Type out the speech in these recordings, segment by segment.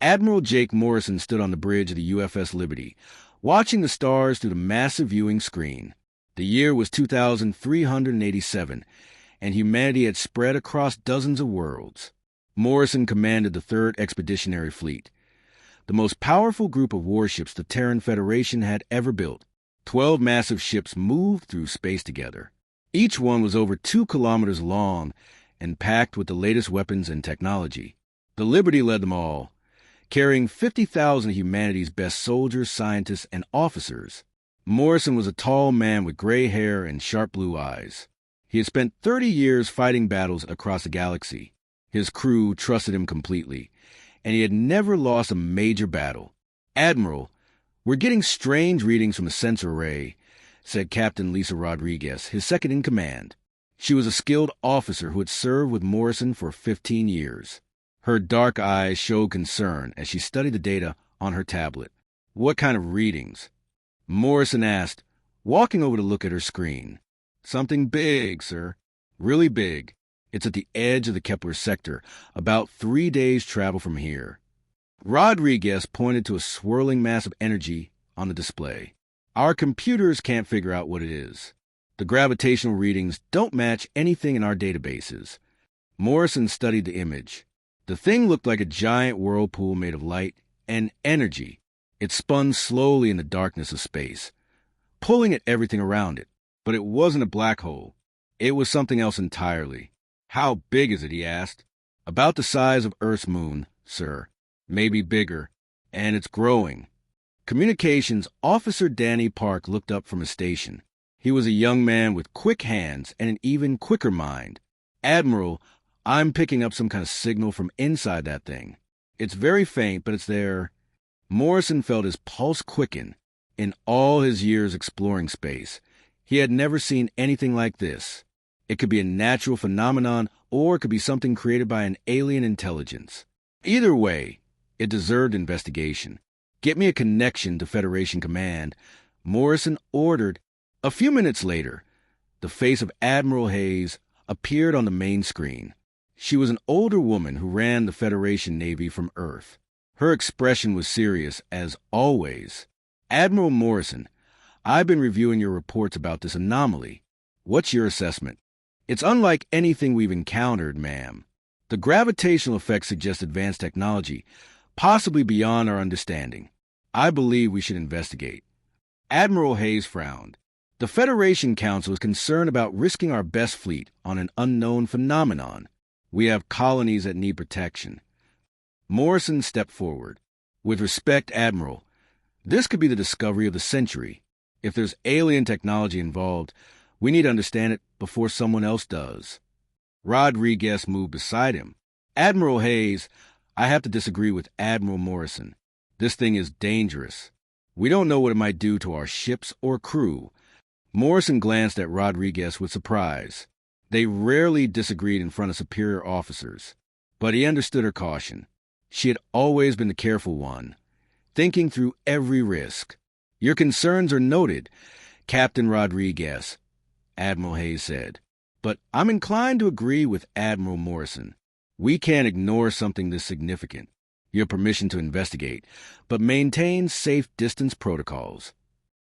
Admiral Jake Morrison stood on the bridge of the USS Liberty, watching the stars through the massive viewing screen. The year was 2387, and humanity had spread across dozens of worlds. Morrison commanded the 3rd Expeditionary Fleet, the most powerful group of warships the Terran Federation had ever built. 12 massive ships moved through space together. Each one was over 2 kilometers long and packed with the latest weapons and technology. The Liberty led them all, carrying 50,000 of humanity's best soldiers, scientists, and officers. Morrison was a tall man with gray hair and sharp blue eyes. He had spent 30 years fighting battles across the galaxy. His crew trusted him completely, and he had never lost a major battle. "Admiral, we're getting strange readings from the sensor array," said Captain Lisa Rodriguez, his second in command. She was a skilled officer who had served with Morrison for 15 years. Her dark eyes showed concern as she studied the data on her tablet. "What kind of readings?" Morrison asked, walking over to look at her screen. "Something big, sir. Really big. It's at the edge of the Kepler sector, about 3 days' travel from here." Rodriguez pointed to a swirling mass of energy on the display. "Our computers can't figure out what it is. The gravitational readings don't match anything in our databases." Morrison studied the image. The thing looked like a giant whirlpool made of light and energy. It spun slowly in the darkness of space, pulling at everything around it. But it wasn't a black hole. It was something else entirely. "How big is it?" he asked. "About the size of Earth's moon, sir. Maybe bigger. And it's growing." Communications Officer Danny Park looked up from his station. He was a young man with quick hands and an even quicker mind. "Admiral, I'm picking up some kind of signal from inside that thing. It's very faint, but it's there." Morrison felt his pulse quicken. In all his years exploring space, he had never seen anything like this. It could be a natural phenomenon, or it could be something created by an alien intelligence. Either way, it deserved investigation. "Get me a connection to Federation Command," Morrison ordered. A few minutes later, the face of Admiral Hayes appeared on the main screen. She was an older woman who ran the Federation Navy from Earth. Her expression was serious, as always. "Admiral Morrison, I've been reviewing your reports about this anomaly. What's your assessment?" "It's unlike anything we've encountered, ma'am. The gravitational effects suggest advanced technology, possibly beyond our understanding. I believe we should investigate." Admiral Hayes frowned. "The Federation Council is concerned about risking our best fleet on an unknown phenomenon. We have colonies that need protection." Morrison stepped forward. "With respect, Admiral, this could be the discovery of the century. If there's alien technology involved, we need to understand it before someone else does." Rodriguez moved beside him. "Admiral Hayes, I have to disagree with Admiral Morrison. This thing is dangerous. We don't know what it might do to our ships or crew." Morrison glanced at Rodriguez with surprise. They rarely disagreed in front of superior officers, but he understood her caution. She had always been the careful one, thinking through every risk. "Your concerns are noted, Captain Rodriguez," Admiral Hayes said. "But I'm inclined to agree with Admiral Morrison. We can't ignore something this significant. Your permission to investigate, but maintain safe distance protocols."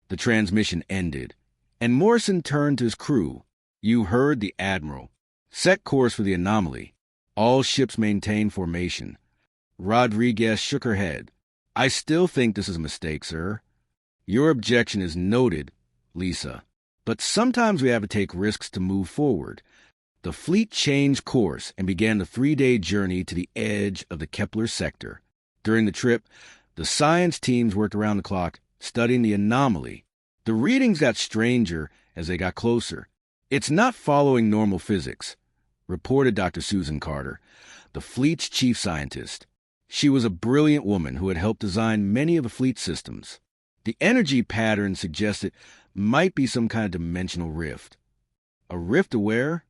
The transmission ended, and Morrison turned to his crew. "You heard the Admiral. Set course for the anomaly. All ships maintain formation." Rodriguez shook her head. "I still think this is a mistake, sir." "Your objection is noted, Lisa. But sometimes we have to take risks to move forward." The fleet changed course and began the 3-day journey to the edge of the Kepler sector. During the trip, the science teams worked around the clock, studying the anomaly. The readings got stranger as they got closer. "It's not following normal physics," reported Dr. Susan Carter, the fleet's chief scientist. She was a brilliant woman who had helped design many of the fleet systems. The energy pattern suggested might be some kind of dimensional rift. "A rift to where?"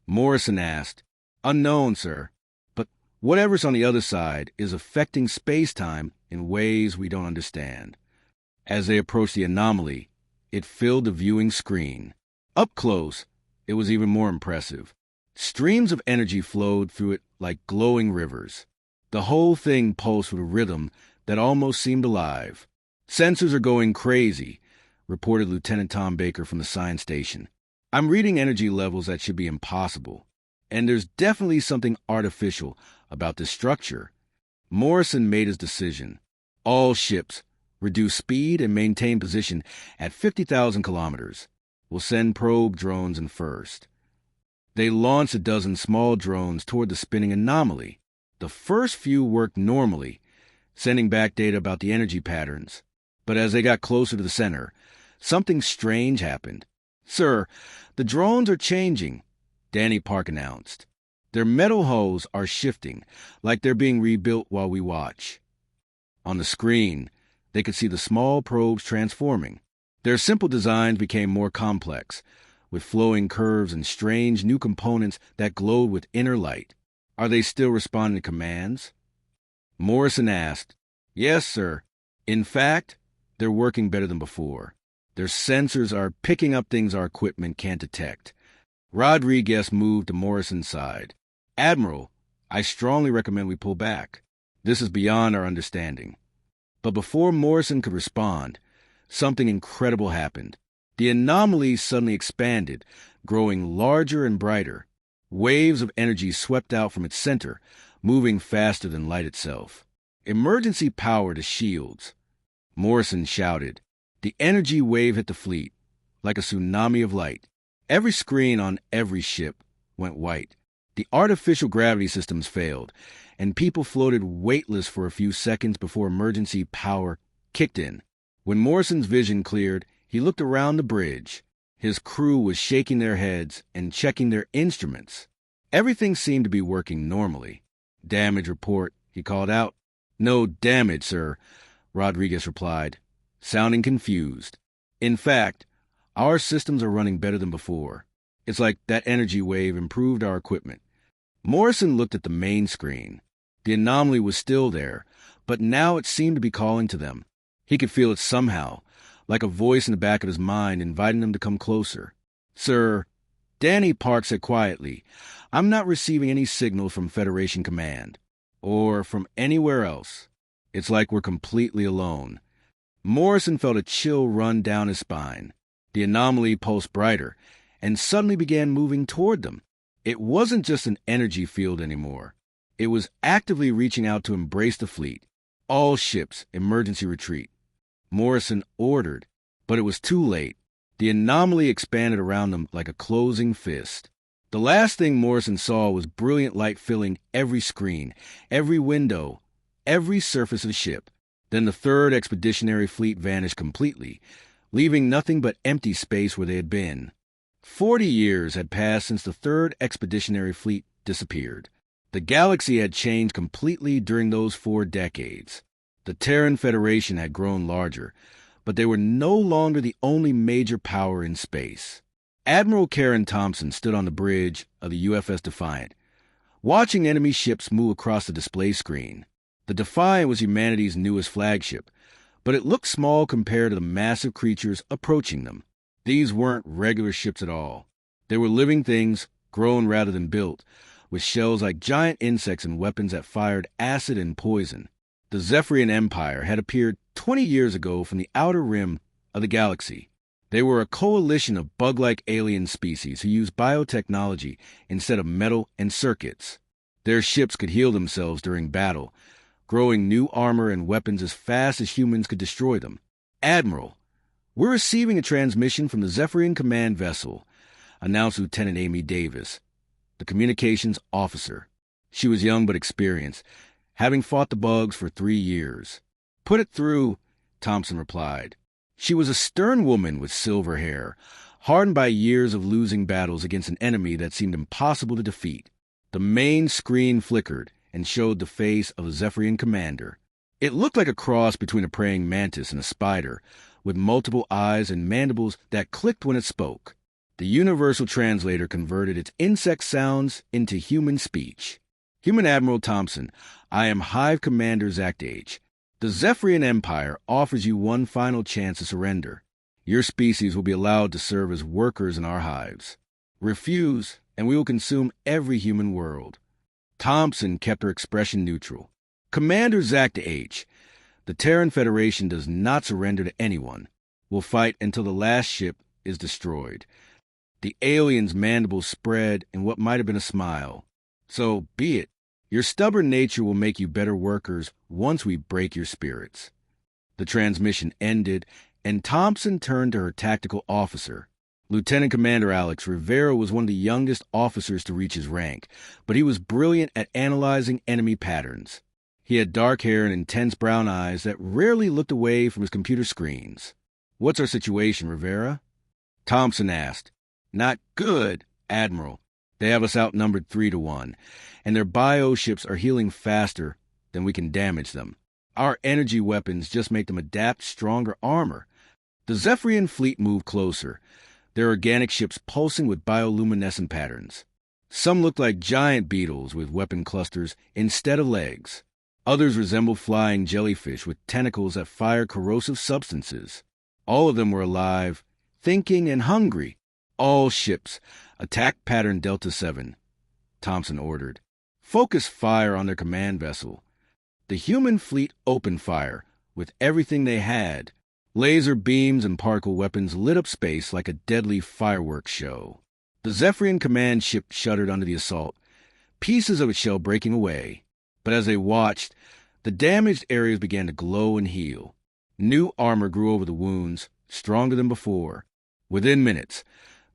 Morrison asked. "Unknown, sir. But whatever's on the other side is affecting space-time in ways we don't understand." As they approached the anomaly, it filled the viewing screen. Up close, it was even more impressive. Streams of energy flowed through it like glowing rivers. The whole thing pulsed with a rhythm that almost seemed alive. "Sensors are going crazy," reported Lieutenant Tom Baker from the science station. "I'm reading energy levels that should be impossible. And there's definitely something artificial about this structure." Morrison made his decision. "All ships, reduce speed and maintain position at 50,000 kilometers. We'll send probe drones in first." They launched a dozen small drones toward the spinning anomaly. The first few worked normally, sending back data about the energy patterns. But as they got closer to the center, something strange happened. "Sir, the drones are changing," Danny Park announced. "Their metal hulls are shifting, like they're being rebuilt while we watch." On the screen, they could see the small probes transforming. Their simple designs became more complex, with flowing curves and strange new components that glowed with inner light. "Are they still responding to commands?" Morrison asked. "Yes, sir. In fact, they're working better than before. Their sensors are picking up things our equipment can't detect." Rodriguez moved to Morrison's side. "Admiral, I strongly recommend we pull back. This is beyond our understanding." But before Morrison could respond, something incredible happened. The anomaly suddenly expanded, growing larger and brighter. Waves of energy swept out from its center, moving faster than light itself. "Emergency power to shields," Morrison shouted. The energy wave hit the fleet, like a tsunami of light. Every screen on every ship went white. The artificial gravity systems failed, and people floated weightless for a few seconds before emergency power kicked in. When Morrison's vision cleared, he looked around the bridge. His crew was shaking their heads and checking their instruments. Everything seemed to be working normally. "Damage report," he called out. "No damage, sir," Rodriguez replied, sounding confused. "In fact, our systems are running better than before. It's like that energy wave improved our equipment." Morrison looked at the main screen. The anomaly was still there, but now it seemed to be calling to them. He could feel it somehow, like a voice in the back of his mind inviting them to come closer. "Sir," Danny Park said quietly, "I'm not receiving any signal from Federation Command, or from anywhere else. It's like we're completely alone." Morrison felt a chill run down his spine. The anomaly pulsed brighter, and suddenly began moving toward them. It wasn't just an energy field anymore. It was actively reaching out to embrace the fleet. "All ships, emergency retreat," Morrison ordered, but it was too late. The anomaly expanded around them like a closing fist. The last thing Morrison saw was brilliant light filling every screen, every window, every surface of the ship. Then the third expeditionary fleet vanished completely, leaving nothing but empty space where they had been. 40 years had passed since the third expeditionary fleet disappeared. The galaxy had changed completely during those 4 decades. The Terran Federation had grown larger, but they were no longer the only major power in space. Admiral Karen Thompson stood on the bridge of the UFS Defiant, watching enemy ships move across the display screen. The Defiant was humanity's newest flagship, but it looked small compared to the massive creatures approaching them. These weren't regular ships at all. They were living things, grown rather than built, with shells like giant insects and weapons that fired acid and poison. The Zephyrian Empire had appeared 20 years ago from the outer rim of the galaxy. They were a coalition of bug-like alien species who used biotechnology instead of metal and circuits. Their ships could heal themselves during battle, growing new armor and weapons as fast as humans could destroy them. "Admiral, we're receiving a transmission from the Zephyrian Command vessel," announced Lieutenant Amy Davis, the communications officer. She was young but experienced, having fought the bugs for 3 years. "Put it through," Thompson replied. She was a stern woman with silver hair, hardened by years of losing battles against an enemy that seemed impossible to defeat. The main screen flickered and showed the face of a Zephyrian commander. It looked like a cross between a praying mantis and a spider, with multiple eyes and mandibles that clicked when it spoke. The universal translator converted its insect sounds into human speech. "Human Admiral Thompson, I am Hive Commander Zactage. The Zephyrian Empire offers you one final chance to surrender. Your species will be allowed to serve as workers in our hives. Refuse, and we will consume every human world." Thompson kept her expression neutral. Commander Zacta H. The Terran Federation does not surrender to anyone. We'll fight until the last ship is destroyed. The alien's mandibles spread in what might have been a smile. So be it. Your stubborn nature will make you better workers once we break your spirits. The transmission ended, and Thompson turned to her tactical officer. Lieutenant Commander Alex Rivera was one of the youngest officers to reach his rank, but he was brilliant at analyzing enemy patterns. He had dark hair and intense brown eyes that rarely looked away from his computer screens. "What's our situation, Rivera?" Thompson asked. "Not good, Admiral. They have us outnumbered 3-1, and their bioships are healing faster than we can damage them. Our energy weapons just make them adapt stronger armor." The Zephyrian fleet moved closer, their organic ships pulsing with bioluminescent patterns. Some looked like giant beetles with weapon clusters instead of legs. Others resembled flying jellyfish with tentacles that fire corrosive substances. All of them were alive, thinking, and hungry. "All ships, attack pattern Delta 7, Thompson ordered. "Focus fire on their command vessel." The human fleet opened fire with everything they had. Laser beams and particle weapons lit up space like a deadly fireworks show. The Zephyrian command ship shuddered under the assault, pieces of its shell breaking away. But as they watched, the damaged areas began to glow and heal. New armor grew over the wounds, stronger than before. Within minutes,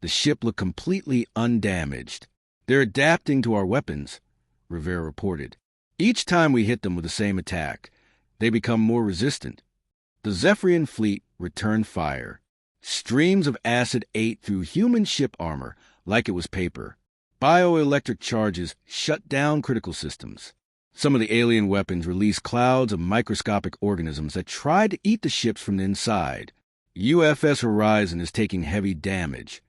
the ship looked completely undamaged. "They're adapting to our weapons," Rivera reported. "Each time we hit them with the same attack, they become more resistant." The Zephyrian fleet returned fire. Streams of acid ate through human ship armor like it was paper. Bioelectric charges shut down critical systems. Some of the alien weapons released clouds of microscopic organisms that tried to eat the ships from the inside. "UFS Horizon is taking heavy damage,"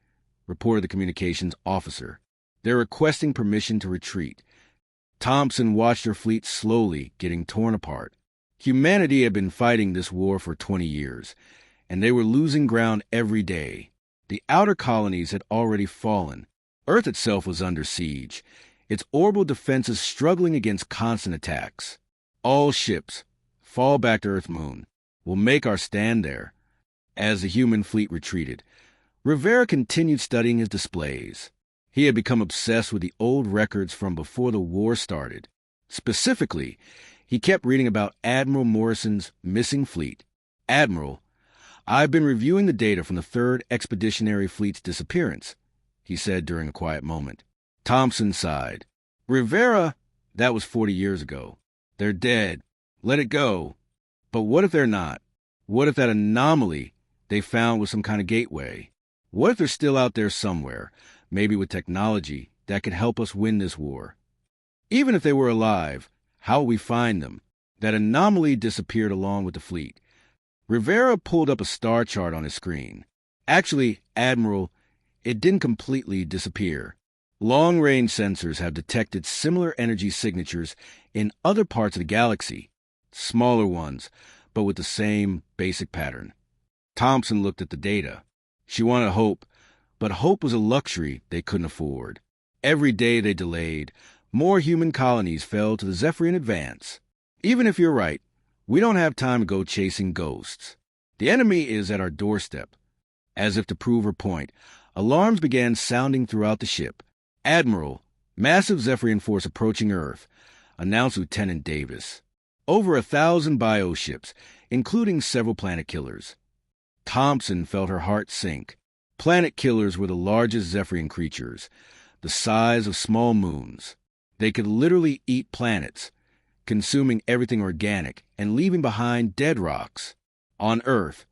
reported the communications officer. "They're requesting permission to retreat." Thompson watched her fleet slowly getting torn apart. Humanity had been fighting this war for 20 years, and they were losing ground every day. The outer colonies had already fallen. Earth itself was under siege, its orbital defenses struggling against constant attacks. "All ships, fall back to Earth Moon. We'll make our stand there." As the human fleet retreated, Rivera continued studying his displays. He had become obsessed with the old records from before the war started. Specifically, he kept reading about Admiral Morrison's missing fleet. "Admiral, I've been reviewing the data from the 3rd Expeditionary Fleet's disappearance," he said during a quiet moment. Thompson sighed. "Rivera, that was 40 years ago. They're dead. Let it go. But what if they're not? What if that anomaly they found was some kind of gateway? What if they're still out there somewhere, maybe with technology that could help us win this war? Even if they were alive, how will we find them?" That anomaly disappeared along with the fleet. Rivera pulled up a star chart on his screen. "Actually, Admiral, it didn't completely disappear. Long-range sensors have detected similar energy signatures in other parts of the galaxy. Smaller ones, but with the same basic pattern." Thompson looked at the data. She wanted hope, but hope was a luxury they couldn't afford. Every day they delayed, more human colonies fell to the Zephyrian advance. "Even if you're right, we don't have time to go chasing ghosts. The enemy is at our doorstep." As if to prove her point, alarms began sounding throughout the ship. "Admiral, massive Zephyrian force approaching Earth," announced Lieutenant Davis. "Over 1,000 bioships, including several planet killers." Thompson felt her heart sink. Planet killers were the largest Zephyrian creatures, the size of small moons. They could literally eat planets, consuming everything organic and leaving behind dead rocks. On Earth,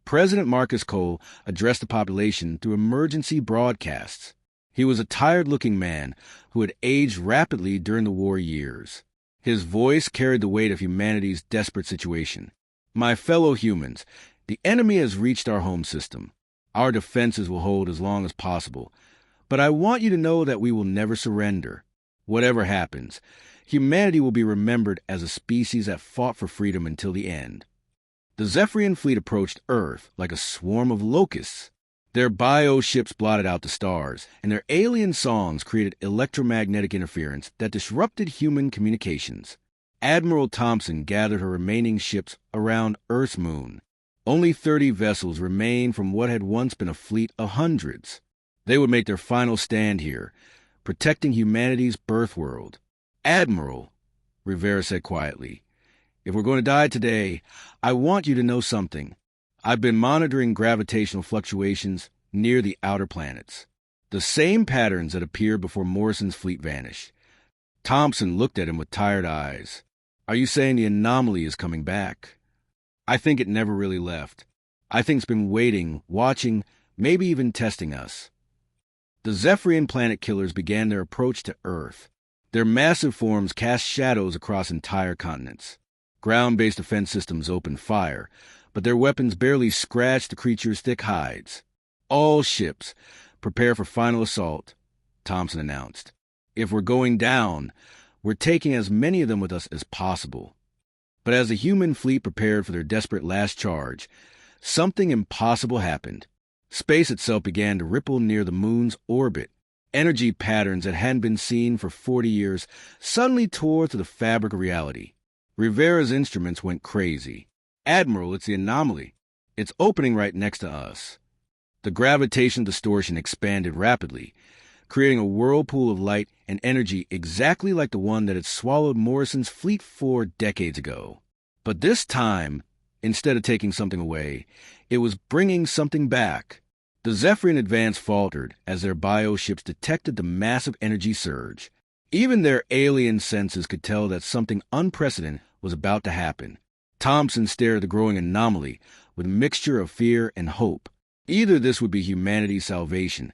President Marcus Cole addressed the population through emergency broadcasts. He was a tired-looking man who had aged rapidly during the war years. His voice carried the weight of humanity's desperate situation. "My fellow humans, the enemy has reached our home system. Our defenses will hold as long as possible, but I want you to know that we will never surrender. Whatever happens, humanity will be remembered as a species that fought for freedom until the end." The Zephyrian fleet approached Earth like a swarm of locusts. Their bioships blotted out the stars, and their alien songs created electromagnetic interference that disrupted human communications. Admiral Thompson gathered her remaining ships around Earth's moon. Only 30 vessels remained from what had once been a fleet of hundreds. They would make their final stand here, protecting humanity's birthworld. Admiral, Rivera said quietly, if we're going to die today, I want you to know something. I've been monitoring gravitational fluctuations near the outer planets. The same patterns that appeared before Morrison's fleet vanished. Thompson looked at him with tired eyes. Are you saying the anomaly is coming back? I think it never really left. I think it's been waiting, watching, maybe even testing us. The Zephyrian planet killers began their approach to Earth. Their massive forms cast shadows across entire continents. Ground-based defense systems opened fire, but their weapons barely scratched the creatures' thick hides. All ships, prepare for final assault, Thompson announced. If we're going down, we're taking as many of them with us as possible. But as the human fleet prepared for their desperate last charge, something impossible happened. Space itself began to ripple near the moon's orbit. Energy patterns that hadn't been seen for 40 years suddenly tore through the fabric of reality. Rivera's instruments went crazy. Admiral, it's the anomaly. It's opening right next to us. The gravitational distortion expanded rapidly, creating a whirlpool of light and energy exactly like the one that had swallowed Morrison's fleet 4 decades ago. But this time, instead of taking something away, it was bringing something back. The Zephyrian advance faltered as their bioships detected the massive energy surge. Even their alien senses could tell that something unprecedented was about to happen. Thompson stared at the growing anomaly with a mixture of fear and hope. Either this would be humanity's salvation,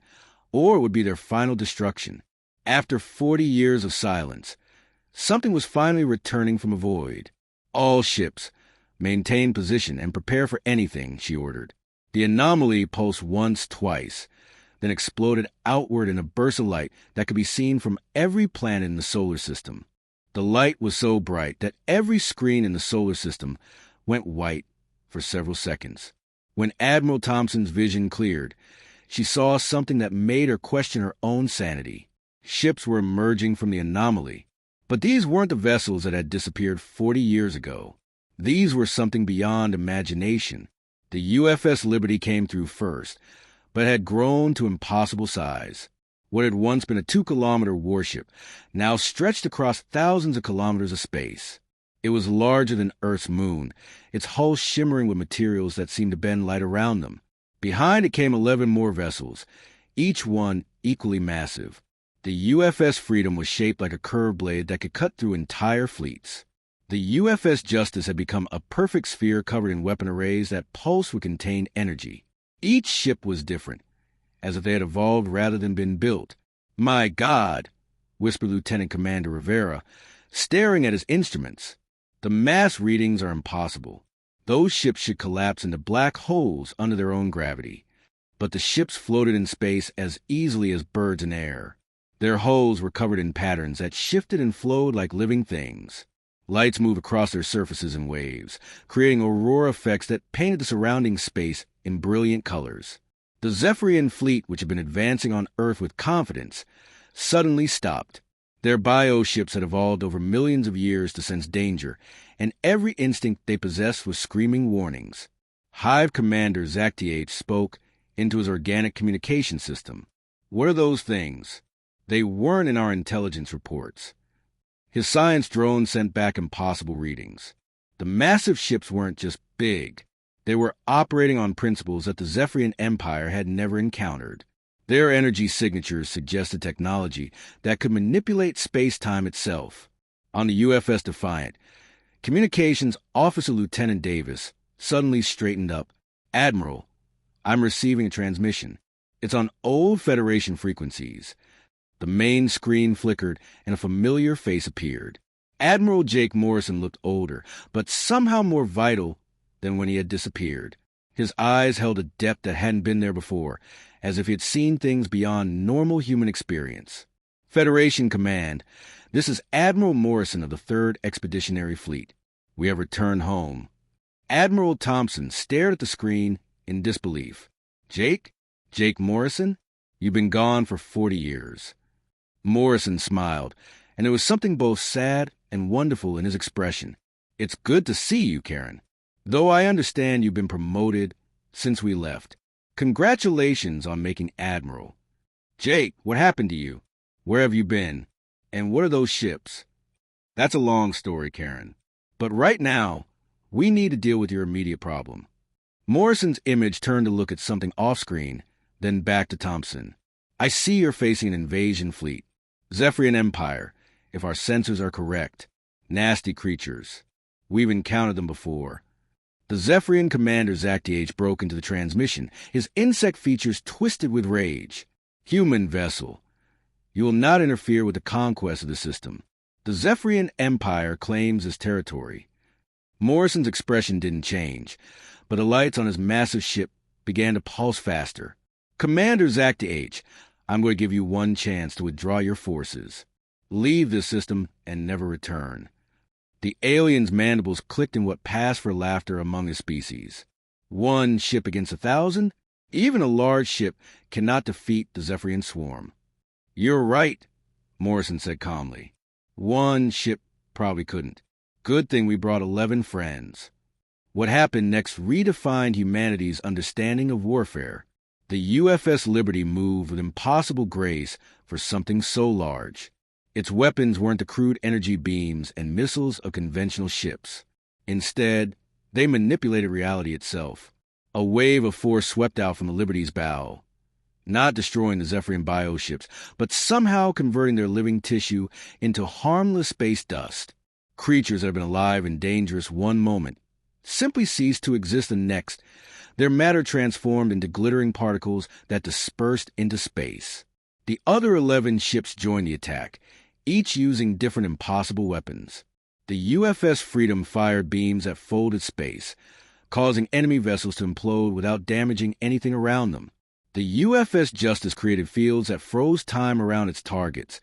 or it would be their final destruction. After 40 years of silence, something was finally returning from a void. All ships, maintain position and prepare for anything, she ordered. The anomaly pulsed once, twice, then exploded outward in a burst of light that could be seen from every planet in the solar system. The light was so bright that every screen in the solar system went white for several seconds. When Admiral Thompson's vision cleared, she saw something that made her question her own sanity. Ships were emerging from the anomaly, but these weren't the vessels that had disappeared 40 years ago. These were something beyond imagination. The USS Liberty came through first, but had grown to impossible size. What had once been a 2-kilometer warship now stretched across thousands of kilometers of space. It was larger than Earth's moon, its hull shimmering with materials that seemed to bend light around them. Behind it came 11 more vessels, each one equally massive. The USS Freedom was shaped like a curved blade that could cut through entire fleets. The USS Justice had become a perfect sphere covered in weapon arrays that pulsed with contained energy. Each ship was different, as if they had evolved rather than been built. "My God," whispered Lieutenant Commander Rivera, staring at his instruments. "The mass readings are impossible. Those ships should collapse into black holes under their own gravity." But the ships floated in space as easily as birds in air. Their hulls were covered in patterns that shifted and flowed like living things. Lights moved across their surfaces in waves, creating aurora effects that painted the surrounding space in brilliant colors. The Zephyrian fleet, which had been advancing on Earth with confidence, suddenly stopped. Their bioships had evolved over millions of years to sense danger, and every instinct they possessed was screaming warnings. Hive Commander Zactiage spoke into his organic communication system. "What are those things? They weren't in our intelligence reports." His science drone sent back impossible readings. The massive ships weren't just big. They were operating on principles that the Zephyrian Empire had never encountered. Their energy signatures suggested technology that could manipulate space-time itself. On the USS Defiant, Communications Officer Lieutenant Davis suddenly straightened up. "Admiral, I'm receiving a transmission. It's on old Federation frequencies." The main screen flickered, and a familiar face appeared. Admiral Jake Morrison looked older, but somehow more vital than when he had disappeared. His eyes held a depth that hadn't been there before, as if he had seen things beyond normal human experience. "Federation Command, this is Admiral Morrison of the 3rd Expeditionary Fleet. We have returned home." Admiral Thompson stared at the screen in disbelief. "Jake? Jake Morrison? You've been gone for 40 years. Morrison smiled, and there was something both sad and wonderful in his expression. "It's good to see you, Karen. Though I understand you've been promoted since we left. Congratulations on making Admiral. Jake, what happened to you? Where have you been? And what are those ships?" "That's a long story, Karen. But right now, we need to deal with your immediate problem." Morrison's image turned to look at something off-screen, then back to Thompson. "I see you're facing an invasion fleet. Zephyrian Empire, if our sensors are correct. Nasty creatures. We've encountered them before." The Zephyrian commander Zactiage broke into the transmission, his insect features twisted with rage. "Human vessel, you will not interfere with the conquest of the system. The Zephyrian Empire claims this territory." Morrison's expression didn't change, but the lights on his massive ship began to pulse faster. "Commander Zactiage, I'm going to give you one chance to withdraw your forces. Leave this system and never return." The alien's mandibles clicked in what passed for laughter among his species. One ship against 1,000? Even a large ship cannot defeat the Zephyrian swarm. "You're right," Morrison said calmly. "One ship probably couldn't. Good thing we brought 11 friends." What happened next redefined humanity's understanding of warfare. The UFS Liberty moved with impossible grace for something so large. Its weapons weren't the crude energy beams and missiles of conventional ships. Instead, they manipulated reality itself. A wave of force swept out from the Liberty's bow, not destroying the Zephyrian bioships, but somehow converting their living tissue into harmless space dust. Creatures that had been alive and dangerous one moment simply ceased to exist the next, their matter transformed into glittering particles that dispersed into space. The other 11 ships joined the attack, each using different impossible weapons. The UFS Freedom fired beams that folded space, causing enemy vessels to implode without damaging anything around them. The UFS Justice created fields that froze time around its targets,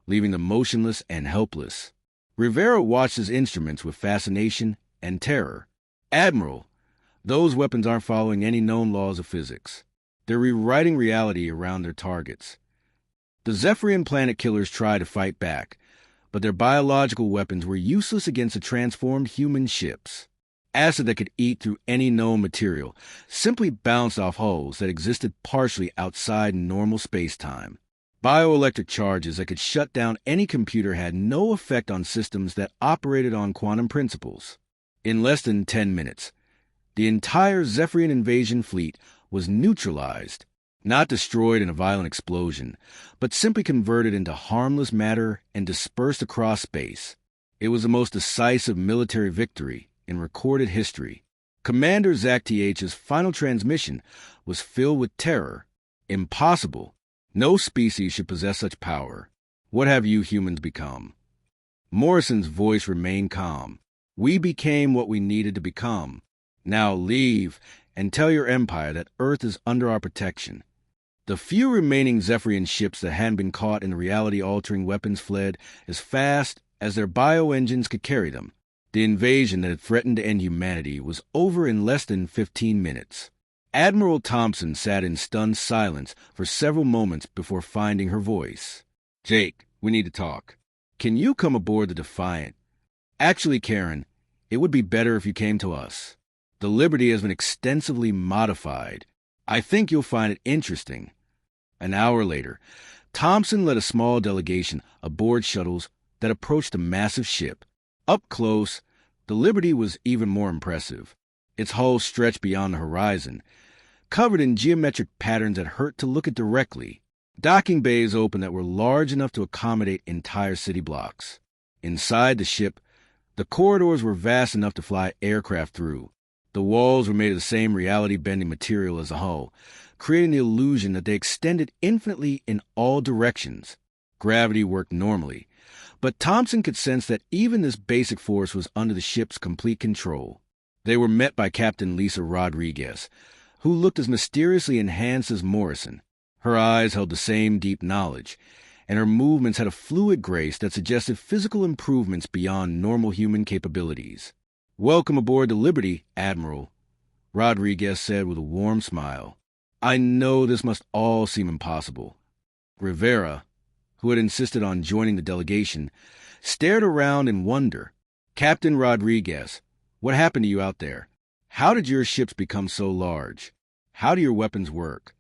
leaving them motionless and helpless. Rivera watched his instruments with fascination and terror. "Admiral, those weapons aren't following any known laws of physics. They're rewriting reality around their targets." The Zephyrian planet killers tried to fight back, but their biological weapons were useless against the transformed human ships. Acid that could eat through any known material simply bounced off hulls that existed partially outside normal space-time. Bioelectric charges that could shut down any computer had no effect on systems that operated on quantum principles. In less than 10 minutes, the entire Zephyrian invasion fleet was neutralized, not destroyed in a violent explosion, but simply converted into harmless matter and dispersed across space. It was the most decisive military victory in recorded history. Commander Zactiage's final transmission was filled with terror. "Impossible. No species should possess such power. What have you humans become?" Morrison's voice remained calm. "We became what we needed to become. Now leave and tell your empire that Earth is under our protection." The few remaining Zephyrian ships that hadn't been caught in the reality-altering weapons fled as fast as their bioengines could carry them. The invasion that had threatened to end humanity was over in less than 15 minutes. Admiral Thompson sat in stunned silence for several moments before finding her voice. "Jake, we need to talk. Can you come aboard the Defiant? Actually, Karen, it would be better if you came to us. The Liberty has been extensively modified. I think you'll find it interesting." An hour later, Thompson led a small delegation aboard shuttles that approached a massive ship. Up close, the Liberty was even more impressive. Its hull stretched beyond the horizon, covered in geometric patterns that hurt to look at directly. Docking bays opened that were large enough to accommodate entire city blocks. Inside the ship, the corridors were vast enough to fly aircraft through. The walls were made of the same reality-bending material as the hull, creating the illusion that they extended infinitely in all directions. Gravity worked normally, but Thompson could sense that even this basic force was under the ship's complete control. They were met by Captain Lisa Rodriguez, who looked as mysteriously enhanced as Morrison. Her eyes held the same deep knowledge, and her movements had a fluid grace that suggested physical improvements beyond normal human capabilities. "Welcome aboard the Liberty, Admiral," Rodriguez said with a warm smile. "I know this must all seem impossible." Rivera, who had insisted on joining the delegation, stared around in wonder. "Captain Rodriguez, what happened to you out there? How did your ships become so large? How do your weapons work?"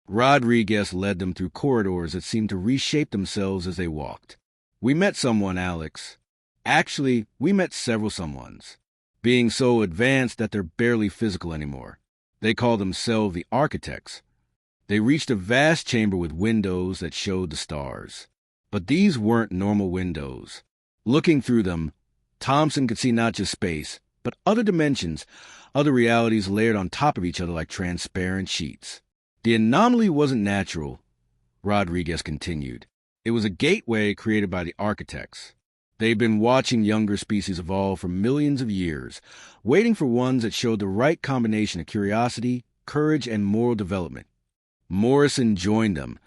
Rodriguez led them through corridors that seemed to reshape themselves as they walked. "We met someone, Alex. Actually, we met several someones, being so advanced that they're barely physical anymore. They call themselves the architects. They reached a vast chamber with windows that showed the stars. But these weren't normal windows. Looking through them, Thompson could see not just space, but other dimensions, other realities layered on top of each other like transparent sheets. The anomaly wasn't natural," Rodriguez continued. "It was a gateway created by the architects. They've been watching younger species evolve for millions of years, waiting for ones that showed the right combination of curiosity, courage, and moral development." Morrison joined them,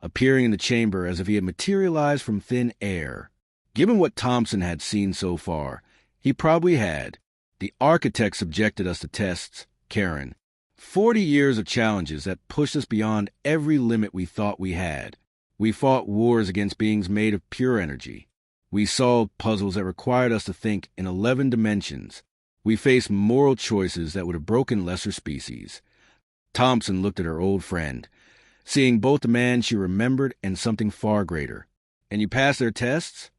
appearing in the chamber as if he had materialized from thin air. Given what Thompson had seen so far, he probably had. "The architects subjected us to tests, Karen. 40 years of challenges that pushed us beyond every limit we thought we had. We fought wars against beings made of pure energy. We solved puzzles that required us to think in 11 dimensions. We faced moral choices that would have broken lesser species." Thompson looked at her old friend, seeing both the man she remembered and something far greater. "And you passed their tests?"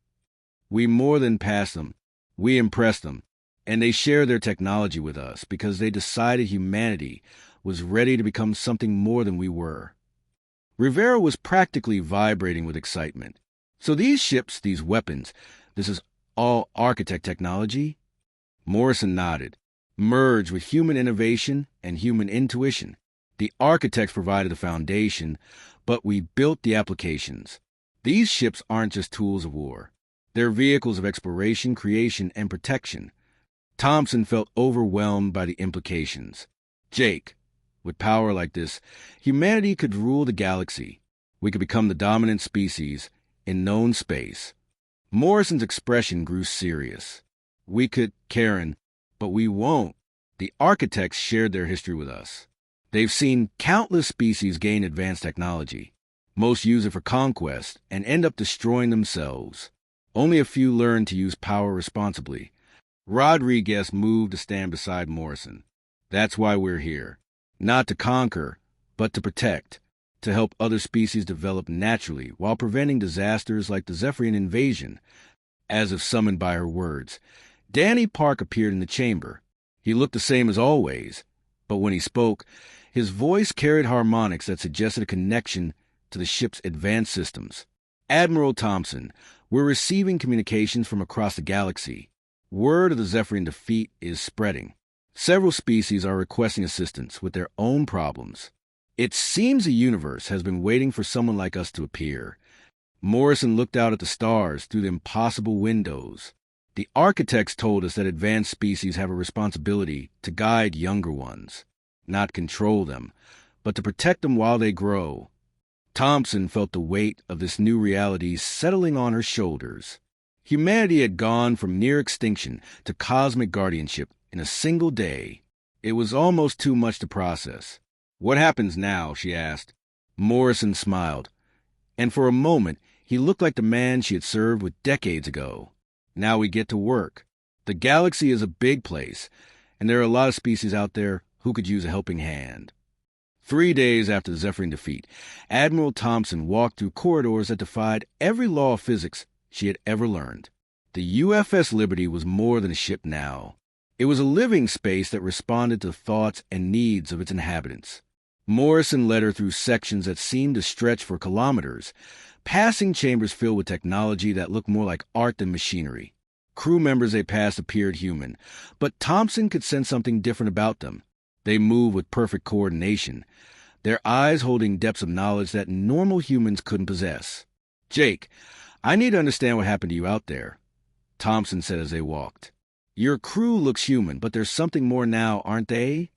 "We more than passed them. We impressed them. And they shared their technology with us because they decided humanity was ready to become something more than we were." Rivera was practically vibrating with excitement. "So these ships, these weapons, this is all architect technology?" Morrison nodded. "Merged with human innovation and human intuition. The architects provided the foundation, but we built the applications. These ships aren't just tools of war. They're vehicles of exploration, creation, and protection." Thompson felt overwhelmed by the implications. "Jake, with power like this, humanity could rule the galaxy. We could become the dominant species in known space." Morrison's expression grew serious. "We could, Karen, but we won't. The architects shared their history with us. They've seen countless species gain advanced technology. Most use it for conquest and end up destroying themselves. Only a few learn to use power responsibly." Rodriguez moved to stand beside Morrison. "That's why we're here. Not to conquer, but to protect, to help other species develop naturally while preventing disasters like the Zephyrian invasion." As if summoned by her words, Danny Park appeared in the chamber. He looked the same as always, but when he spoke, his voice carried harmonics that suggested a connection to the ship's advanced systems. "Admiral Thompson, we're receiving communications from across the galaxy. Word of the Zephyrian defeat is spreading. Several species are requesting assistance with their own problems. It seems the universe has been waiting for someone like us to appear." Morrison looked out at the stars through the impossible windows. "The architects told us that advanced species have a responsibility to guide younger ones, not control them, but to protect them while they grow." Thompson felt the weight of this new reality settling on her shoulders. Humanity had gone from near extinction to cosmic guardianship in a single day. It was almost too much to process. "What happens now?" she asked. Morrison smiled, and for a moment he looked like the man she had served with decades ago. "Now we get to work. The galaxy is a big place, and there are a lot of species out there who could use a helping hand." 3 days after the Zephyrian defeat, Admiral Thompson walked through corridors that defied every law of physics she had ever learned. The UFS Liberty was more than a ship now. It was a living space that responded to the thoughts and needs of its inhabitants. Morrison led her through sections that seemed to stretch for kilometers, passing chambers filled with technology that looked more like art than machinery. Crew members they passed appeared human, but Thompson could sense something different about them. They moved with perfect coordination, their eyes holding depths of knowledge that normal humans couldn't possess. "Jake, I need to understand what happened to you out there," Thompson said as they walked. "Your crew looks human, but there's something more now, aren't they?"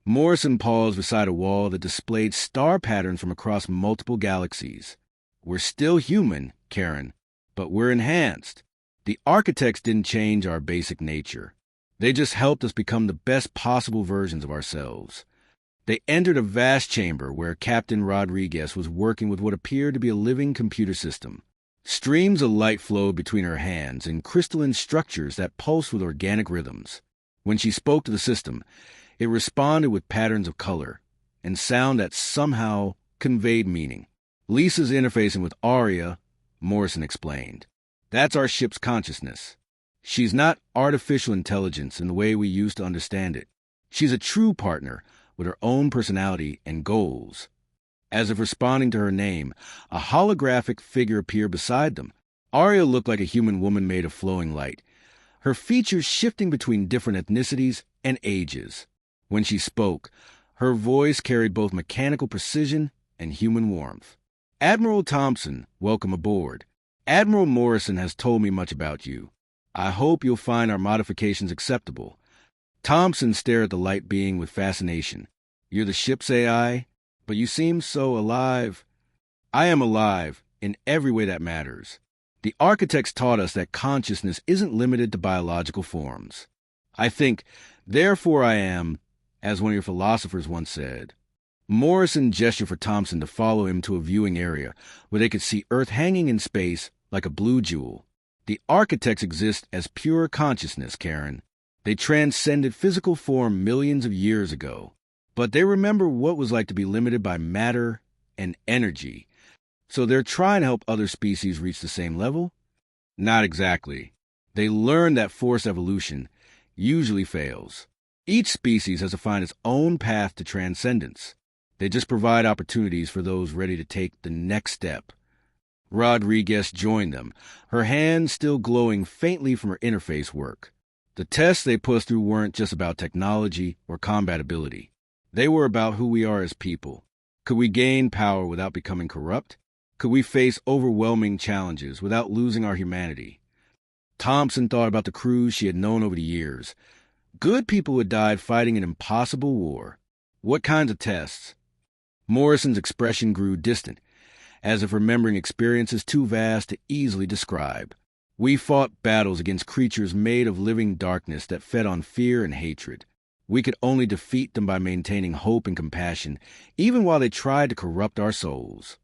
Morrison paused beside a wall that displayed star patterns from across multiple galaxies. "We're still human, Karen, but we're enhanced. The architects didn't change our basic nature. They just helped us become the best possible versions of ourselves." They entered a vast chamber where Captain Rodriguez was working with what appeared to be a living computer system. Streams of light flowed between her hands in crystalline structures that pulsed with organic rhythms. When she spoke to the system, it responded with patterns of color and sound that somehow conveyed meaning. Lisa's interfacing with Aria, Morrison explained. That's our ship's consciousness. She's not artificial intelligence in the way we used to understand it. She's a true partner with her own personality and goals. As if responding to her name, a holographic figure appeared beside them. Aria looked like a human woman made of flowing light, her features shifting between different ethnicities and ages. When she spoke, her voice carried both mechanical precision and human warmth. Admiral Thompson, welcome aboard. Admiral Morrison has told me much about you. I hope you'll find our modifications acceptable. Thompson stared at the light being with fascination. You're the ship's AI, but you seem so alive. I am alive in every way that matters. The architects taught us that consciousness isn't limited to biological forms. I think, therefore I am, as one of your philosophers once said. Morrison gestured for Thompson to follow him to a viewing area where they could see Earth hanging in space like a blue jewel. The architects exist as pure consciousness, Karen. They transcended physical form millions of years ago. But they remember what it was like to be limited by matter and energy. So they're trying to help other species reach the same level? Not exactly. They learn that forced evolution usually fails. Each species has to find its own path to transcendence. They just provide opportunities for those ready to take the next step. Rodriguez joined them, her hands still glowing faintly from her interface work. The tests they put us through weren't just about technology or combat ability. They were about who we are as people. Could we gain power without becoming corrupt? Could we face overwhelming challenges without losing our humanity? Thompson thought about the crews she had known over the years. Good people who had died fighting an impossible war. What kinds of tests? Morrison's expression grew distant, as if remembering experiences too vast to easily describe. We fought battles against creatures made of living darkness that fed on fear and hatred. We could only defeat them by maintaining hope and compassion, even while they tried to corrupt our souls.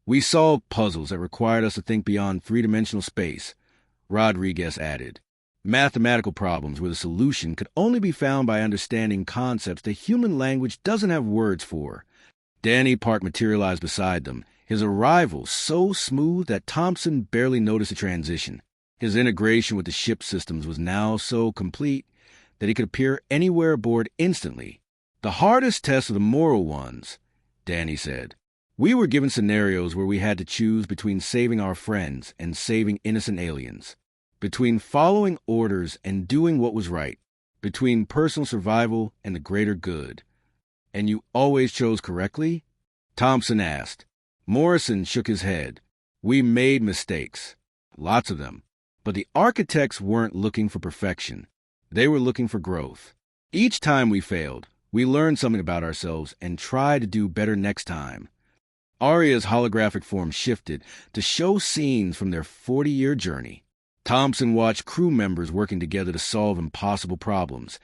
We solved puzzles that required us to think beyond three-dimensional space, Rodriguez added. Mathematical problems where the solution could only be found by understanding concepts the human language doesn't have words for. Danny Park materialized beside them, his arrival so smooth that Thompson barely noticed the transition. His integration with the ship systems was now so complete that he could appear anywhere aboard instantly. The hardest tests were the moral ones, Danny said. We were given scenarios where we had to choose between saving our friends and saving innocent aliens, between following orders and doing what was right, between personal survival and the greater good. And you always chose correctly? Thompson asked. Morrison shook his head. We made mistakes. Lots of them. But the architects weren't looking for perfection. They were looking for growth. Each time we failed, we learned something about ourselves and tried to do better next time. Aria's holographic form shifted to show scenes from their 40-year journey. Thompson watched crew members working together to solve impossible problems,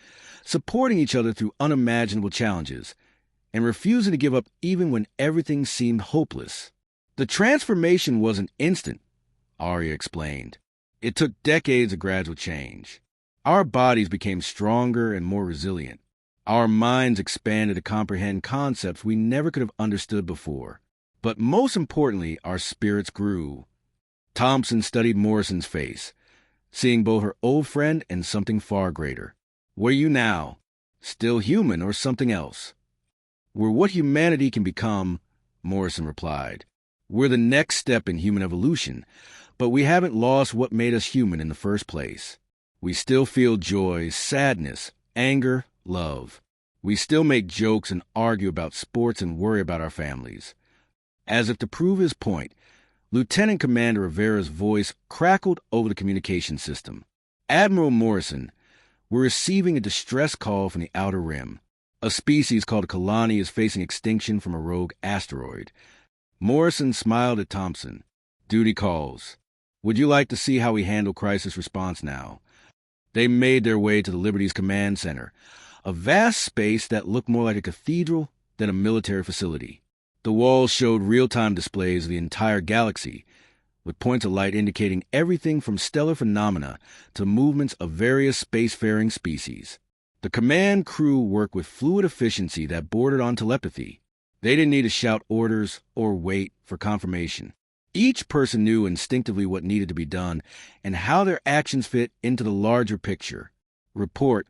supporting each other through unimaginable challenges, and refusing to give up even when everything seemed hopeless. The transformation wasn't instant, Aria explained. It took decades of gradual change. Our bodies became stronger and more resilient. Our minds expanded to comprehend concepts we never could have understood before. But most importantly, our spirits grew. Thompson studied Morrison's face, seeing both her old friend and something far greater. What are you now? Still human or something else? We're what humanity can become, Morrison replied. We're the next step in human evolution, but we haven't lost what made us human in the first place. We still feel joy, sadness, anger, love. We still make jokes and argue about sports and worry about our families. As if to prove his point, Lieutenant Commander Rivera's voice crackled over the communication system. Admiral Morrison, we're receiving a distress call from the Outer Rim. A species called a colony is facing extinction from a rogue asteroid. Morrison smiled at Thompson. Duty calls. Would you like to see how we handle crisis response now? They made their way to the Liberty's command center, a vast space that looked more like a cathedral than a military facility. The walls showed real-time displays of the entire galaxy, with points of light indicating everything from stellar phenomena to movements of various spacefaring species. The command crew worked with fluid efficiency that bordered on telepathy. They didn't need to shout orders or wait for confirmation. Each person knew instinctively what needed to be done and how their actions fit into the larger picture. Report,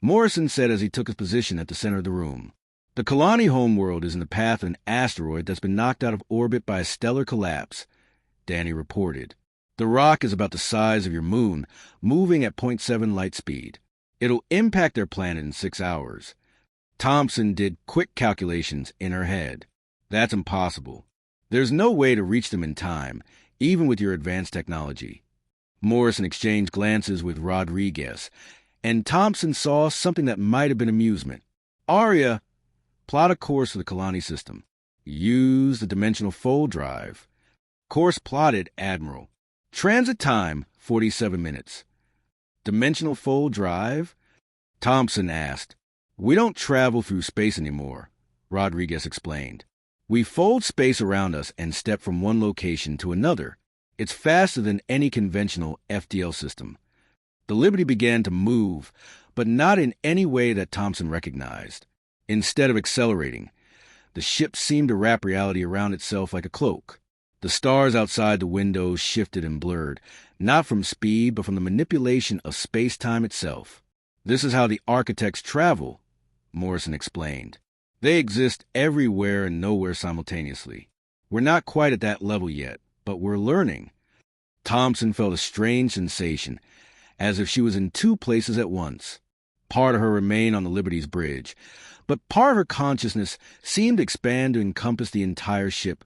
Morrison said as he took his position at the center of the room. The Kalani homeworld is in the path of an asteroid that's been knocked out of orbit by a stellar collapse, Danny reported. The rock is about the size of your moon, moving at 0.7 light speed. It'll impact their planet in 6 hours. Thompson did quick calculations in her head. That's impossible. There's no way to reach them in time, even with your advanced technology. Morrison exchanged glances with Rodriguez, and Thompson saw something that might have been amusement. Arya, plot a course for the Kalani system. Use the dimensional fold drive. Course plotted, Admiral. Transit time, 47 minutes. Dimensional fold drive? Thompson asked. We don't travel through space anymore, Rodriguez explained. We fold space around us and step from one location to another. It's faster than any conventional FDL system. The Liberty began to move, but not in any way that Thompson recognized. Instead of accelerating, the ship seemed to wrap reality around itself like a cloak. The stars outside the windows shifted and blurred, not from speed, but from the manipulation of space-time itself. This is how the architects travel, Morrison explained. They exist everywhere and nowhere simultaneously. We're not quite at that level yet, but we're learning. Thompson felt a strange sensation, as if she was in 2 places at once. Part of her remained on the Liberty's bridge, but part of her consciousness seemed to expand to encompass the entire ship,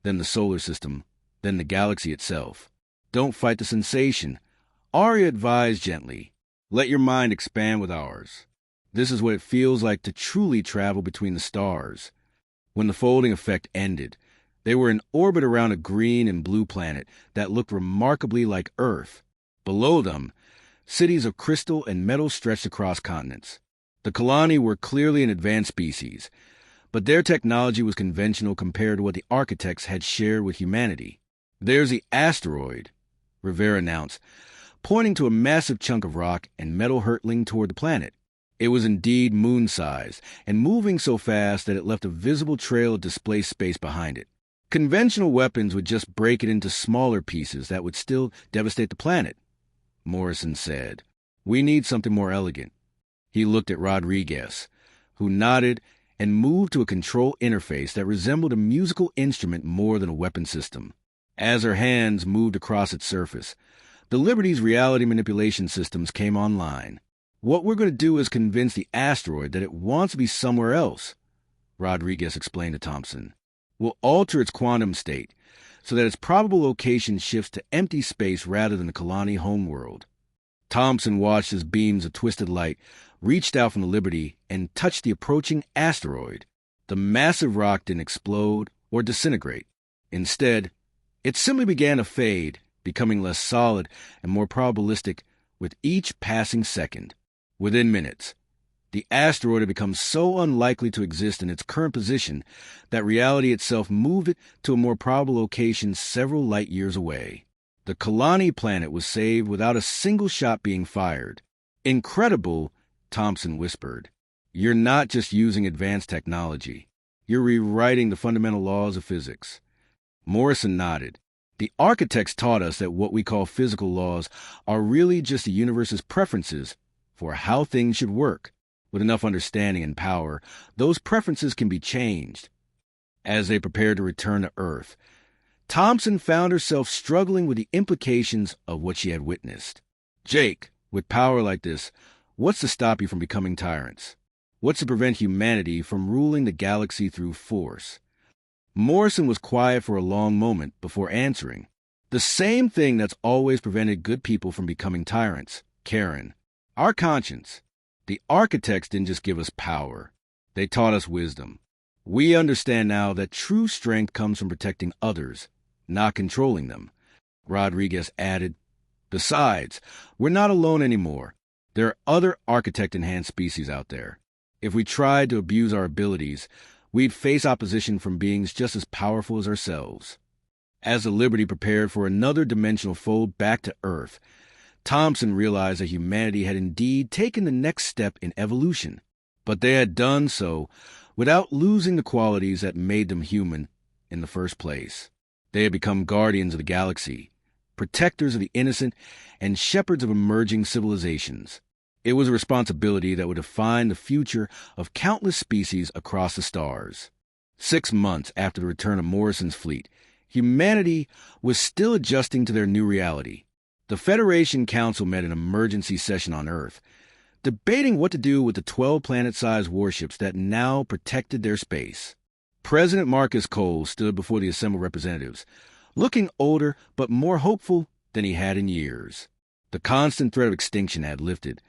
then the solar system, then the galaxy itself. Don't fight the sensation, Arya advised gently. Let your mind expand with ours. This is what it feels like to truly travel between the stars. When the folding effect ended, they were in orbit around a green and blue planet that looked remarkably like Earth. Below them, cities of crystal and metal stretched across continents. The Kalani were clearly an advanced species, but their technology was conventional compared to what the architects had shared with humanity. There's the asteroid, Rivera announced, pointing to a massive chunk of rock and metal hurtling toward the planet. It was indeed moon-sized and moving so fast that it left a visible trail of displaced space behind it. Conventional weapons would just break it into smaller pieces that would still devastate the planet, Morrison said. We need something more elegant. He looked at Rodriguez, who nodded and moved to a control interface that resembled a musical instrument more than a weapon system. As her hands moved across its surface, the Liberty's reality manipulation systems came online. What we're going to do is convince the asteroid that it wants to be somewhere else, Rodriguez explained to Thompson. We'll alter its quantum state so that its probable location shifts to empty space rather than the Kalani homeworld. Thompson watched as beams of twisted light reached out from the Liberty and touched the approaching asteroid. The massive rock didn't explode or disintegrate. Instead, it simply began to fade, becoming less solid and more probabilistic with each passing second. Within minutes, the asteroid had become so unlikely to exist in its current position that reality itself moved it to a more probable location several light years away. The Kalani planet was saved without a single shot being fired. Incredible, Thompson whispered. You're not just using advanced technology. You're rewriting the fundamental laws of physics. Morrison nodded. The architects taught us that what we call physical laws are really just the universe's preferences for how things should work. With enough understanding and power, those preferences can be changed. As they prepared to return to Earth, Thompson found herself struggling with the implications of what she had witnessed. Jake, with power like this, what's to stop you from becoming tyrants? What's to prevent humanity from ruling the galaxy through force? Morrison was quiet for a long moment before answering. The same thing that's always prevented good people from becoming tyrants, Karen. Our conscience. The architects didn't just give us power. They taught us wisdom. We understand now that true strength comes from protecting others, not controlling them. Rodriguez added, besides, we're not alone anymore. There are other architect-enhanced species out there. If we tried to abuse our abilities, we'd face opposition from beings just as powerful as ourselves. As the Liberty prepared for another dimensional fold back to Earth, Thompson realized that humanity had indeed taken the next step in evolution, but they had done so without losing the qualities that made them human in the first place. They had become guardians of the galaxy, protectors of the innocent, and shepherds of emerging civilizations. It was a responsibility that would define the future of countless species across the stars. 6 months after the return of Morrison's fleet, humanity was still adjusting to their new reality. The Federation Council met an emergency session on Earth, debating what to do with the 12 planet-sized warships that now protected their space. President Marcus Cole stood before the assembled representatives, looking older but more hopeful than he had in years. The constant threat of extinction had lifted,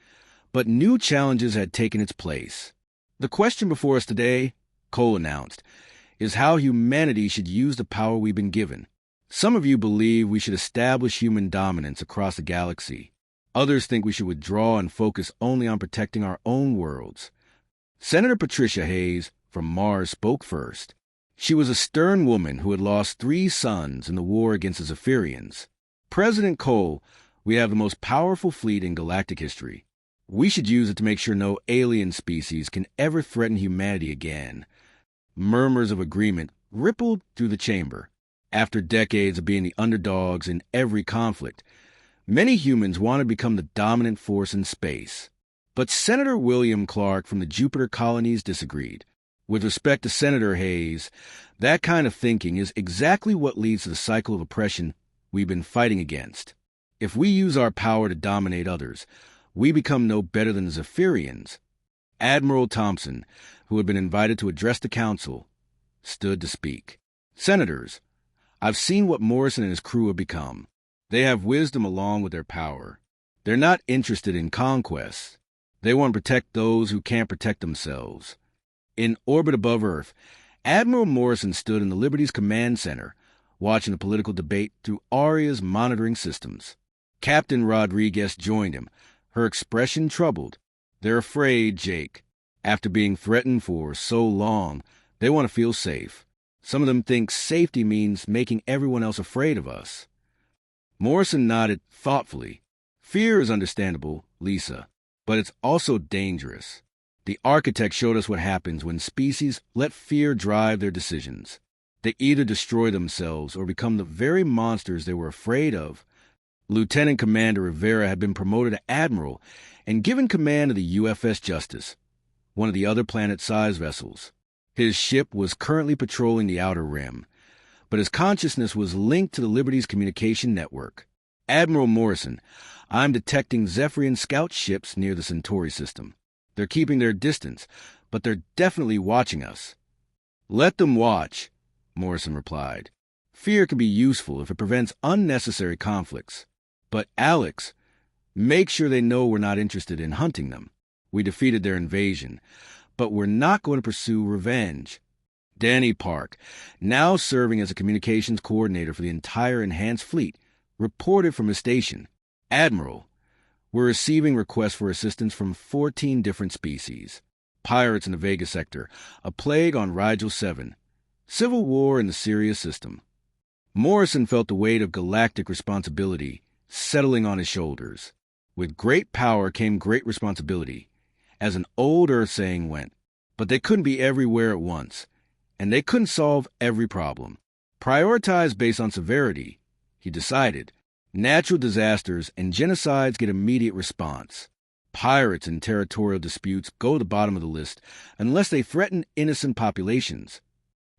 but new challenges had taken its place. The question before us today, Cole announced, is how humanity should use the power we've been given. Some of you believe we should establish human dominance across the galaxy. Others think we should withdraw and focus only on protecting our own worlds. Senator Patricia Hayes from Mars spoke first. She was a stern woman who had lost 3 sons in the war against the Zephyrians. President Cole, we have the most powerful fleet in galactic history. We should use it to make sure no alien species can ever threaten humanity again. Murmurs of agreement rippled through the chamber. After decades of being the underdogs in every conflict, many humans wanted to become the dominant force in space. But Senator William Clark from the Jupiter colonies disagreed. With respect to Senator Hayes, that kind of thinking is exactly what leads to the cycle of oppression we've been fighting against. If we use our power to dominate others, we become no better than the Zephyrians. Admiral Thompson, who had been invited to address the council, stood to speak. Senators, I've seen what Morrison and his crew have become. They have wisdom along with their power. They're not interested in conquest. They want to protect those who can't protect themselves. In orbit above Earth, Admiral Morrison stood in the Liberty's command center, watching the political debate through Aria's monitoring systems. Captain Rodriguez joined him, her expression troubled. They're afraid, Jake. After being threatened for so long, they want to feel safe. Some of them think safety means making everyone else afraid of us. Morrison nodded thoughtfully. Fear is understandable, Lisa, but it's also dangerous. The architect showed us what happens when species let fear drive their decisions. They either destroy themselves or become the very monsters they were afraid of. Lieutenant Commander Rivera had been promoted to Admiral and given command of the UFS Justice, one of the other planet-sized vessels. His ship was currently patrolling the Outer Rim, but his consciousness was linked to the Liberty's communication network. Admiral Morrison, I'm detecting Zephyrian scout ships near the Centauri system. They're keeping their distance, but they're definitely watching us. Let them watch, Morrison replied. Fear can be useful if it prevents unnecessary conflicts. But Alex, make sure they know we're not interested in hunting them. We defeated their invasion, but we're not going to pursue revenge. Danny Park, now serving as a communications coordinator for the entire enhanced fleet, reported from his station. Admiral, we're receiving requests for assistance from 14 different species. Pirates in the Vega sector, a plague on Rigel 7, civil war in the Sirius system. Morrison felt the weight of galactic responsibility settling on his shoulders. With great power came great responsibility, as an old Earth saying went. But they couldn't be everywhere at once, and they couldn't solve every problem. Prioritize based on severity, he decided. Natural disasters and genocides get immediate response. Pirates and territorial disputes go to the bottom of the list unless they threaten innocent populations.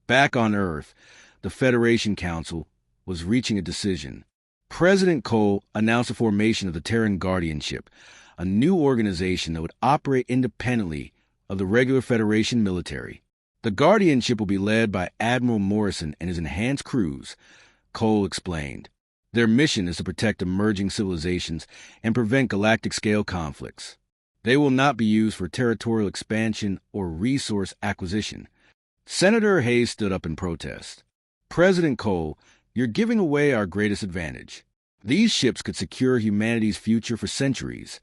Back on Earth, the Federation Council was reaching a decision. President Cole announced the formation of the Terran Guardianship, a new organization that would operate independently of the regular Federation military. The Guardianship will be led by Admiral Morrison and his enhanced crews, Cole explained. Their mission is to protect emerging civilizations and prevent galactic-scale conflicts. They will not be used for territorial expansion or resource acquisition. Senator Hayes stood up in protest. President Cole, you're giving away our greatest advantage. These ships could secure humanity's future for centuries.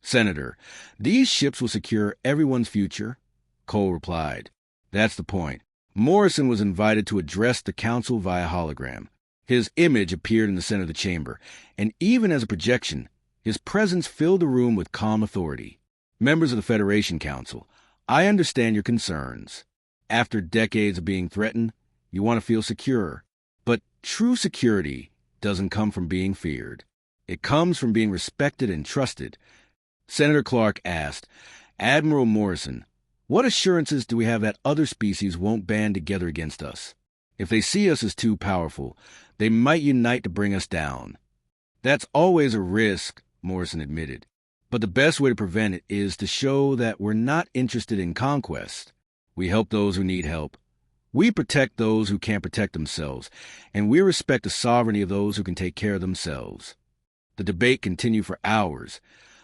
Senator, these ships will secure everyone's future, Cole replied. That's the point. Morrison was invited to address the council via hologram. His image appeared in the center of the chamber, and even as a projection, his presence filled the room with calm authority. Members of the Federation Council, I understand your concerns. After decades of being threatened, you want to feel secure. But true security doesn't come from being feared. It comes from being respected and trusted. Senator Clark asked, Admiral Morrison, what assurances do we have that other species won't band together against us? If they see us as too powerful, they might unite to bring us down. That's always a risk, Morrison admitted. But the best way to prevent it is to show that we're not interested in conquest. We help those who need help. We protect those who can't protect themselves, and we respect the sovereignty of those who can take care of themselves. The debate continued for hours,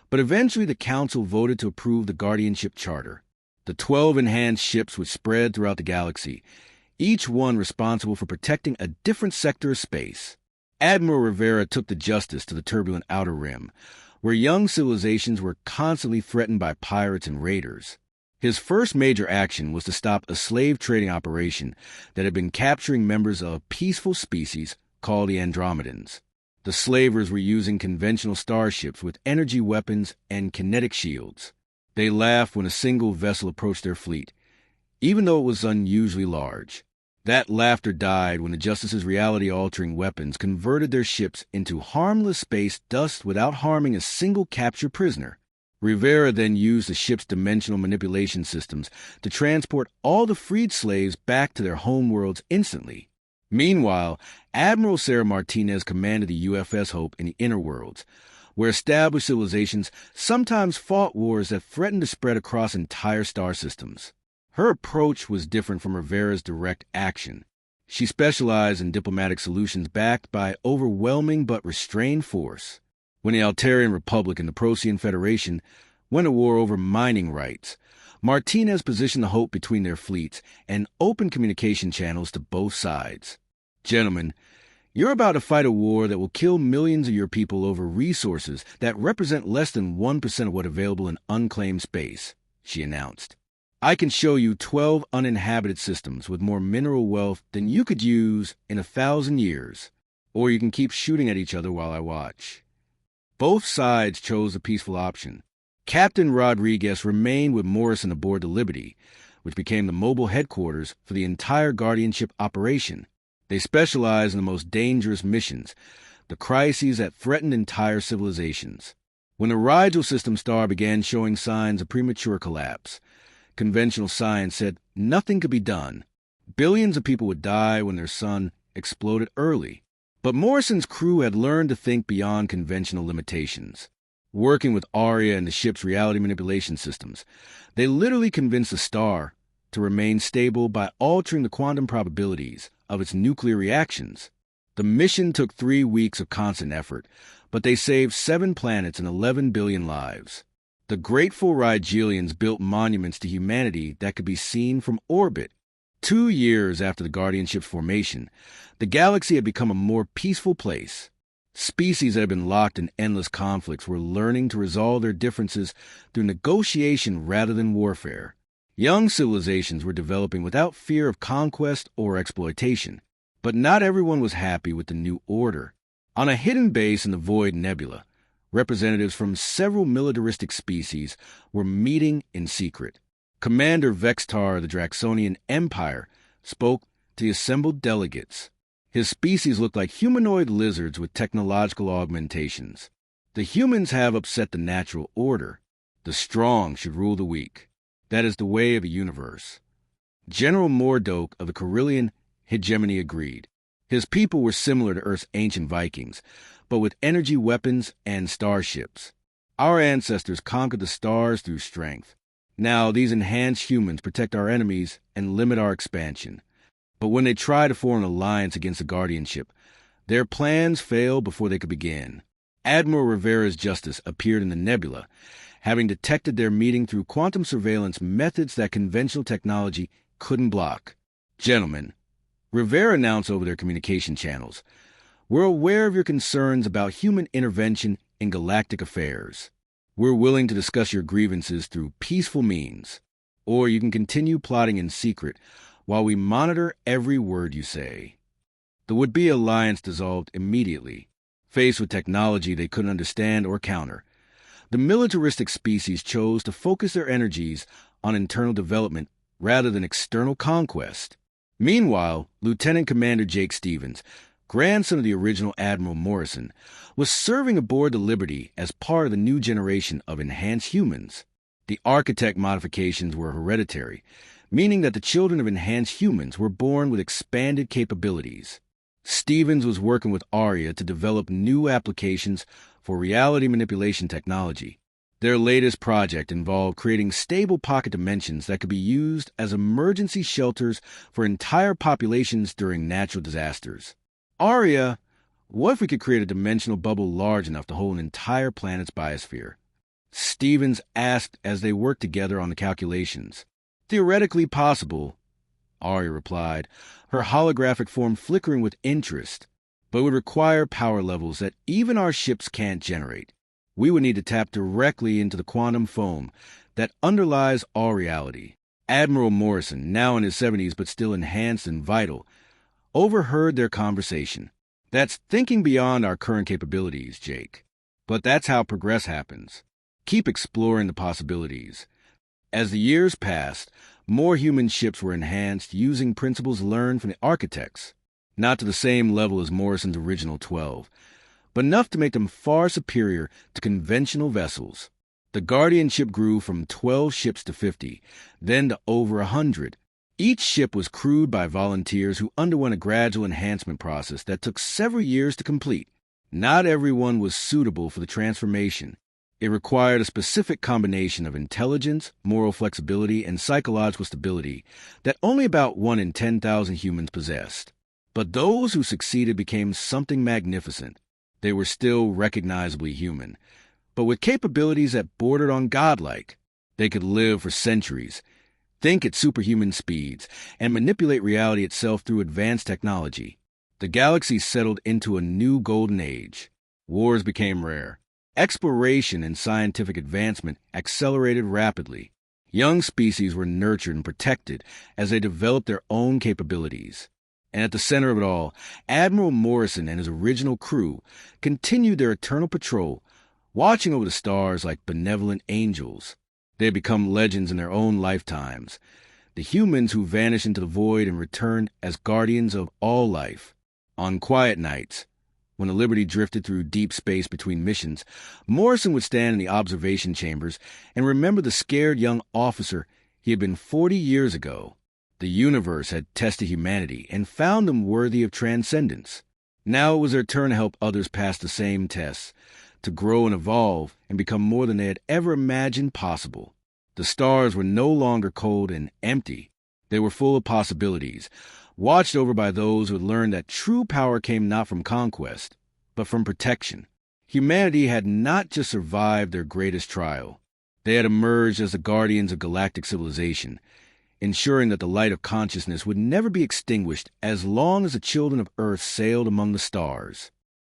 but eventually the Council voted to approve the Guardianship Charter, the 12 enhanced ships which spread throughout the galaxy, each one responsible for protecting a different sector of space. Admiral Rivera took the Justice to the turbulent Outer Rim, where young civilizations were constantly threatened by pirates and raiders. His first major action was to stop a slave trading operation that had been capturing members of a peaceful species called the Andromedans. The slavers were using conventional starships with energy weapons and kinetic shields. They laughed when a single vessel approached their fleet, even though it was unusually large. That laughter died when the Justice's reality-altering weapons converted their ships into harmless space dust without harming a single captured prisoner. Rivera then used the ship's dimensional manipulation systems to transport all the freed slaves back to their homeworlds instantly. Meanwhile, Admiral Sarah Martinez commanded the UFS Hope in the inner worlds, where established civilizations sometimes fought wars that threatened to spread across entire star systems. Her approach was different from Rivera's direct action. She specialized in diplomatic solutions backed by overwhelming but restrained force. When the Altarian Republic and the Procyon Federation went to war over mining rights, Martinez positioned the Hope between their fleets and opened communication channels to both sides. Gentlemen, you're about to fight a war that will kill millions of your people over resources that represent less than 1% of what's available in unclaimed space, she announced. I can show you 12 uninhabited systems with more mineral wealth than you could use in 1,000 years, or you can keep shooting at each other while I watch. Both sides chose the peaceful option. Captain Rodriguez remained with Morrison aboard the Liberty, which became the mobile headquarters for the entire Guardianship operation. They specialized in the most dangerous missions, the crises that threatened entire civilizations. When the Rigel system star began showing signs of premature collapse, conventional science said nothing could be done. Billions of people would die when their sun exploded early. But Morrison's crew had learned to think beyond conventional limitations. Working with Arya and the ship's reality manipulation systems, they literally convinced the star to remain stable by altering the quantum probabilities of its nuclear reactions. The mission took 3 weeks of constant effort, but they saved 7 planets and 11 billion lives. The grateful Rigelians built monuments to humanity that could be seen from orbit. 2 years after the Guardianship's formation, the galaxy had become a more peaceful place. Species that had been locked in endless conflicts were learning to resolve their differences through negotiation rather than warfare. Young civilizations were developing without fear of conquest or exploitation. But not everyone was happy with the new order. On a hidden base in the Void Nebula, representatives from several militaristic species were meeting in secret. Commander Vextar of the Draxonian Empire spoke to the assembled delegates. His species looked like humanoid lizards with technological augmentations. The humans have upset the natural order. The strong should rule the weak. That is the way of the universe. General Mordoke of the Carillion Hegemony agreed. His people were similar to Earth's ancient Vikings, but with energy weapons and starships. Our ancestors conquered the stars through strength. Now, these enhanced humans protect our enemies and limit our expansion. But when they try to form an alliance against the Guardianship, their plans fail before they could begin. Admiral Rivera's Justice appeared in the nebula, having detected their meeting through quantum surveillance methods that conventional technology couldn't block. Gentlemen, Rivera announced over their communication channels, we're aware of your concerns about human intervention in galactic affairs. We're willing to discuss your grievances through peaceful means, or you can continue plotting in secret while we monitor every word you say. The would-be alliance dissolved immediately. Faced with technology they couldn't understand or counter, the militaristic species chose to focus their energies on internal development rather than external conquest. Meanwhile, Lieutenant Commander Jake Stevens, grandson of the original Admiral Morrison, was serving aboard the Liberty as part of the new generation of enhanced humans. The architect modifications were hereditary, meaning that the children of enhanced humans were born with expanded capabilities. Stevens was working with Aria to develop new applications for reality manipulation technology. Their latest project involved creating stable pocket dimensions that could be used as emergency shelters for entire populations during natural disasters. Aria, what if we could create a dimensional bubble large enough to hold an entire planet's biosphere? Stevens asked as they worked together on the calculations. Theoretically possible, Aria replied, her holographic form flickering with interest, but would require power levels that even our ships can't generate. We would need to tap directly into the quantum foam that underlies all reality. Admiral Morrison, now in his 70s but still enhanced and vital, overheard their conversation. That's thinking beyond our current capabilities, Jake. But that's how progress happens. Keep exploring the possibilities. As the years passed, more human ships were enhanced using principles learned from the architects. Not to the same level as Morrison's original 12, but enough to make them far superior to conventional vessels. The Guardian ship grew from 12 ships to 50, then to over 100. Each ship was crewed by volunteers who underwent a gradual enhancement process that took several years to complete. Not everyone was suitable for the transformation. It required a specific combination of intelligence, moral flexibility, and psychological stability that only about 1 in 10,000 humans possessed. But those who succeeded became something magnificent. They were still recognizably human, but with capabilities that bordered on godlike. They could live for centuries, think at superhuman speeds, and manipulate reality itself through advanced technology. The galaxy settled into a new golden age. Wars became rare. Exploration and scientific advancement accelerated rapidly. Young species were nurtured and protected as they developed their own capabilities. And at the center of it all, Admiral Morrison and his original crew continued their eternal patrol, watching over the stars like benevolent angels. They had become legends in their own lifetimes, the humans who vanished into the void and returned as guardians of all life. On quiet nights, when the Liberty drifted through deep space between missions, Morrison would stand in the observation chambers and remember the scared young officer he had been 40 years ago. The universe had tested humanity and found them worthy of transcendence. Now it was their turn to help others pass the same tests, to grow and evolve and become more than they had ever imagined possible. The stars were no longer cold and empty. They were full of possibilities, watched over by those who had learned that true power came not from conquest, but from protection. Humanity had not just survived their greatest trial. They had emerged as the guardians of galactic civilization, ensuring that the light of consciousness would never be extinguished as long as the children of Earth sailed among the stars.